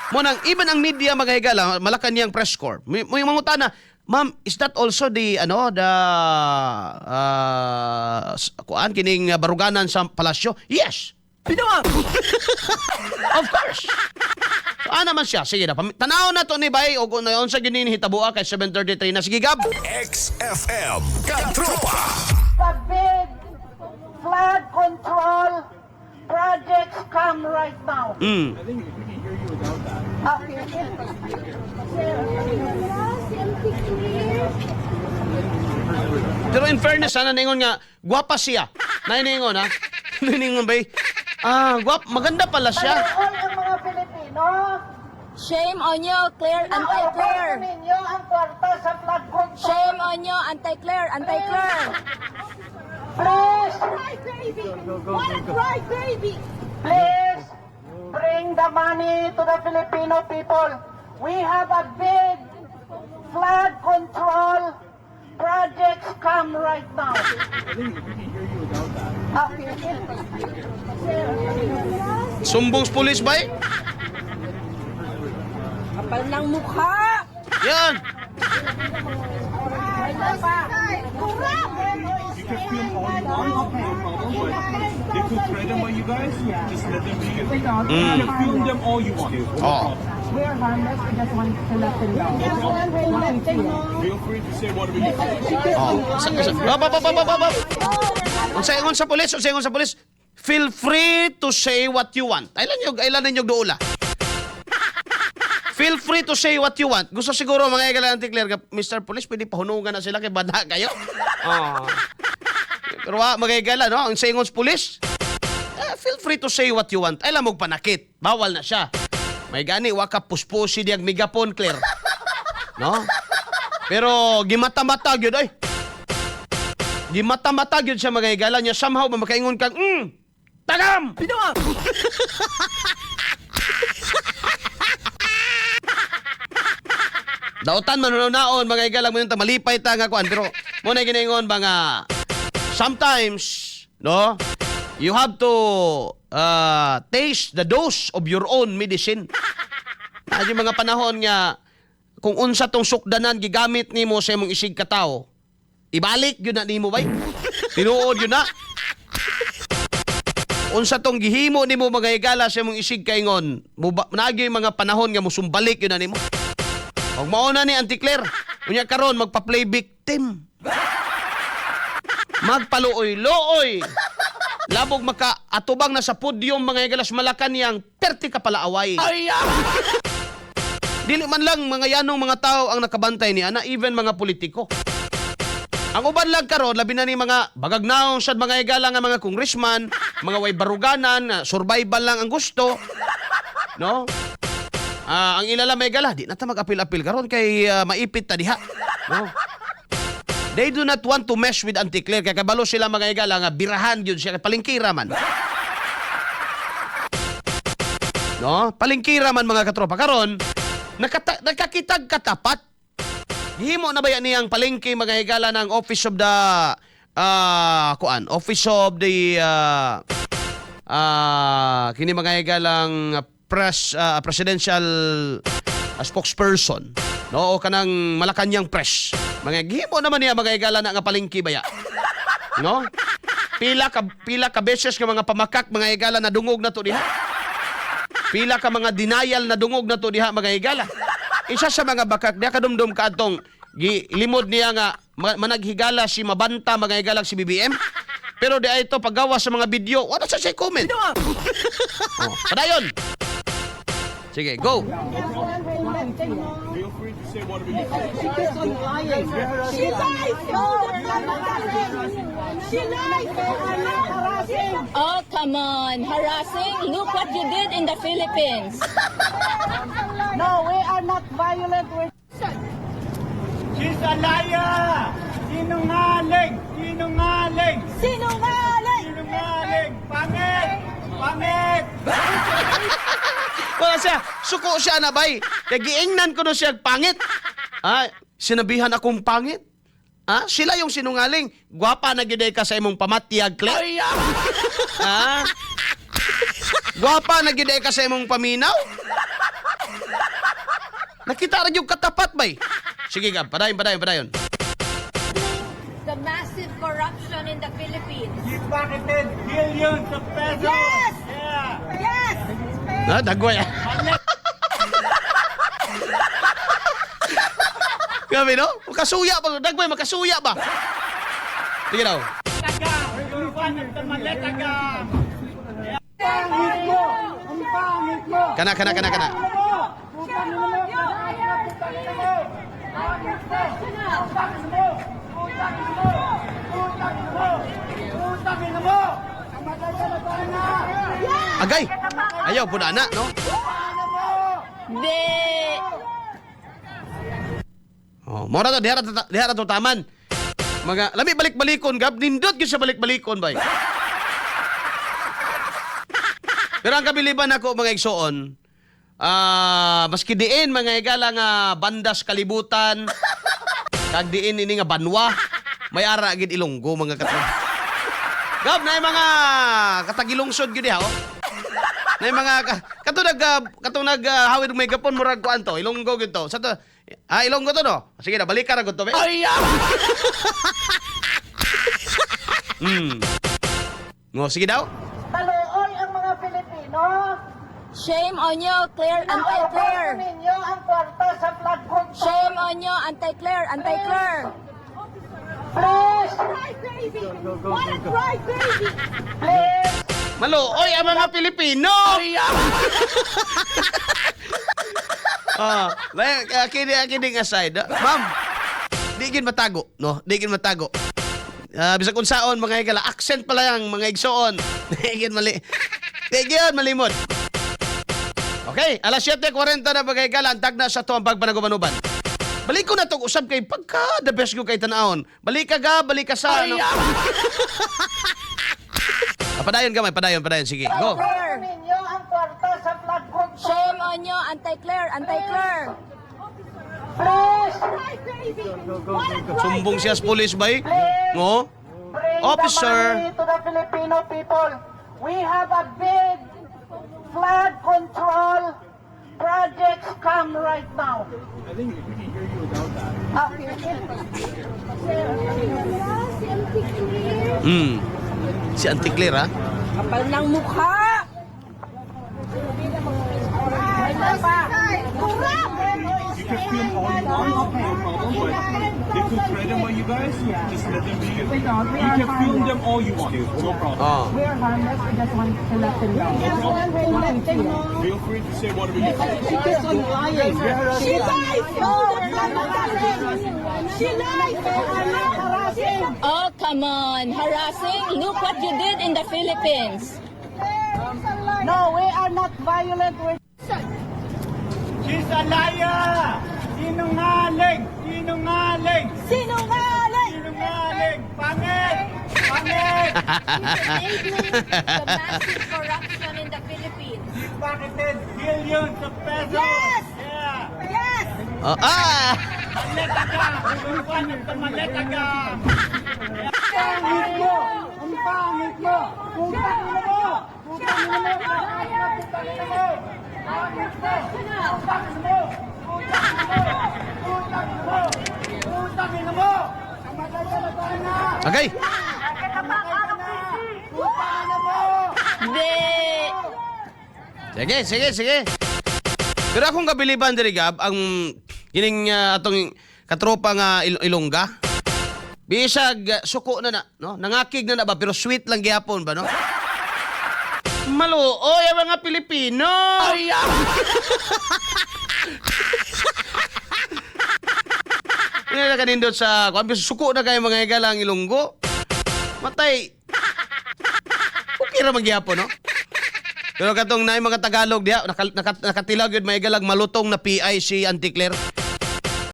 Mo nang even ang media mga higala, Malacanang press corps. May mangutana, ma'am, is that also the kuan kining baruganan sa palasyo? Yes. Of course. So, naman siya. Sige na. Tanaw na to ni Bay. O kung nayon sa ginin hitabua kay 7:33 na. Sige, Gab. XFM Katropa. The big flood control projects come right now. Pero in fairness, ningon nga, gwapa siya. Ningon, ha? Ningon, Bay. Maganda pala siya. All ang mga Pilipino, Shame on you, Claire, anti-Claire. ninyo ang kwarta sa flood control. Shame on you, anti-Claire, anti-Claire. Please, What a cry, baby. please, bring the money to the Filipino people. We have a big flood control projects come right now. Sumbong pulis, Bay. Kapal ng mukha. Yan. Film all you want, no problem, but they could threaten by you guys, just let them be. You can film them all you want. Oh. We are harmless. We just want to let them know. Feel free to say whatever you want. Unsa sa pulis? Feel free to say what you want. Ailan ninyo duula. Feel free to say what you want. Gusto siguro mga galante Claire, Mr. Police, pwede pahunugan na sila kay banda kayo. Oh. Pero mga gala, no? Ang sayong sa pulis, feel free to say what you want. Ailan mo panakit. Bawal na siya. May gani, waka puspusi diyag megapon, Claire. No? Pero gimata-mata gyud ay. Gimata-mata gyud siya mga igala niya somehow makaingon kang tagam. Dautan manunaon mga igala mo yung malipay ta nga kuan pero mo na ginaingon mga sometimes no you have to taste the dose of your own medicine. Yung mga panahon nga kung unsa tong sukdanan gigamit nimo sa imong isig ka tao, ibalik yun na nimo bay. Tinuod yun na. Unsa tong gihimo nimo mga higala sa imong isig kaingon, nagi mga panahon nga musumbalik yun na nimo. Og mao na ni Auntie Claire, unya karon magpa-play victim. Magpaluoy-looy. Labog maka-atubang na sa podyum mga higalas Malacanang, perti ka pala away. Dili man lang mga yanong mga tao ang nakabantay ni ana, even mga politiko. Ang uban lang karon labi na ni mga bagagnaong sad mga higala nga mga congressman, mga way baruganan, survival lang ang gusto. No? Ang ilala may gala, di na ta mag-apil-apil karon kay maipit ta diha. No? They do not want to mess with Auntie Claire kaya kabalo sila mga igala nga birahan yun siya palingkira man. No? Palingkira man mga katropa. Karon, nakakitag katapat. Himo na ba yan niyang palingki mga igala ng Office of the Office of the kini mga igalang presidential spokesperson. No, o kanang Malacanang press. Mga gihimo naman niya mga igala na nga palingki baya. No? Pila ka beses nga mga pamakak mga igala na dungog na to diha. Pila ka mga denial na dungog na to diha mga igala. Isa sa mga bakak diha kadumdum ka atong limod niya nga managhigala si Mabanta mga igala si BBM. Pero di ay ito paggawa sa mga video, wala sa say comment. Padayon. Sige, go. Feel free to say whatever you want. She lies! She lies! Oh, come on. Harassing? Look what you did in the Philippines. no, we are not violent. She's a liar! Sinungaling! Sinungaling! Sinungaling! Sinungaling! Pangit! Pangit! Wala siya, suko siya na bay. Kaya giingnan ko na siya pangit. Sinabihan akong pangit. Sila yung sinungaling. Gwapa na giday ka sa imong pamatiyag, Claire. Gwapa na giday ka sa imong paminaw. Nakita rin yung katapat bay. Sige ka, padayon. The massive corruption in the Philippines. He pocketed billions of pesos. Yes! Yeah. Yes! Dagway. Gabi, no? Makasuya ba? Dagway, makasuya ba? Sige daw. Tagang. You're one of the maletagang. Pangit mo! Ang pangit mo! Kana. Agay! Ayaw po na, no? Di. Oh, mora to, dihara to taman. Mga, lami balik-balikon, gab, nindot yun sa balik-balikon, bay. Pero ang kabiliban ako, mga igsoon, maski diin, mga igala nga bandas kalibutan, kag diin ini nga banwa, may ara gid Ilonggo, mga katong. Gab, na yung mga katagilungsod gid ha, oh. Na yung mga, katong hawid may gapon, murag ko anto, Ilonggo gid to. Sa to, Ilonggo to, no? Sige na, balik ka na gud to, be. Ngo, sige daw. Taluoy ang mga Pilipino. Shame on you, Claire, anti-Claire. Ninyo ang kwarta sa flood control. Shame on you, anti-Claire, anti-Claire. Please! Please! Maluoy ang mga Pilipino! Kidding aside. Ma'am, di gin matago, no? Di gin matago. Bisag unsaon mga higala, accent pala yang mga igsoon. Di gin malimot. Okay, alas 7:40 na mga higala, antag na sa tuwang pagpanagumanuban. Balik ko na to, usab kay pagka the best ko kay tanahon. Balik ka sa ano. Padayon gamay, padayon, sige. Go. Ninyo ang kwarta sa flood control. Shame on you, anti-Claire, anti-Claire. Please! Sumbong siya sa police bay. No? Bring Officer. the money to the Filipino people. We have a big flood control project come right now. I think we can hear you without that. Si Auntie Claire, ha? Kapal ng mukha! You can film all you want, no problem, but they could threaten by you guys. Just let them be. You can film them all you want, no problem. Oh. We are harmless. We just want to let them know. Feel free to say whatever you want. She keeps on lying. She lies! She lies! Oh, come on. Harassing? Look what you did in the Philippines. No, we are not violent. We're She's a liar! Sinungaling! Sinungaling! Sinungaling! Pangit! Pangit! The massive corruption in the Philippines. He pocketed billions of pesos. Yes! Yeah. Yes! Oh, Maletagang! You're one of the maletagang. pangit mo! Ang pangit mo! Putang ina mo! Putang ina mo! Putang ina mo! Pangit mo! Putang ina mo! Putang ina mo! Putang ina mo! Putang ina mo! Kamatay ka na tayo na! okay. Kamatay ka na! Putang ina mo! Di. Sige. Pero akong kabiliban diri gab ang kining atong katropa nga Ilongga. Bisag suko na no? Nangakig na ba pero sweet lang gihapon ba no? Maluoy ang mga Pilipino. Ano na kanindot sa kung suko na kayo mga higalang Ilonggo. Matay. Okay ra magyapon no? Pero katong naay mga Tagalog diha nakatilag yun may galag malutong na PI si Auntie Claire.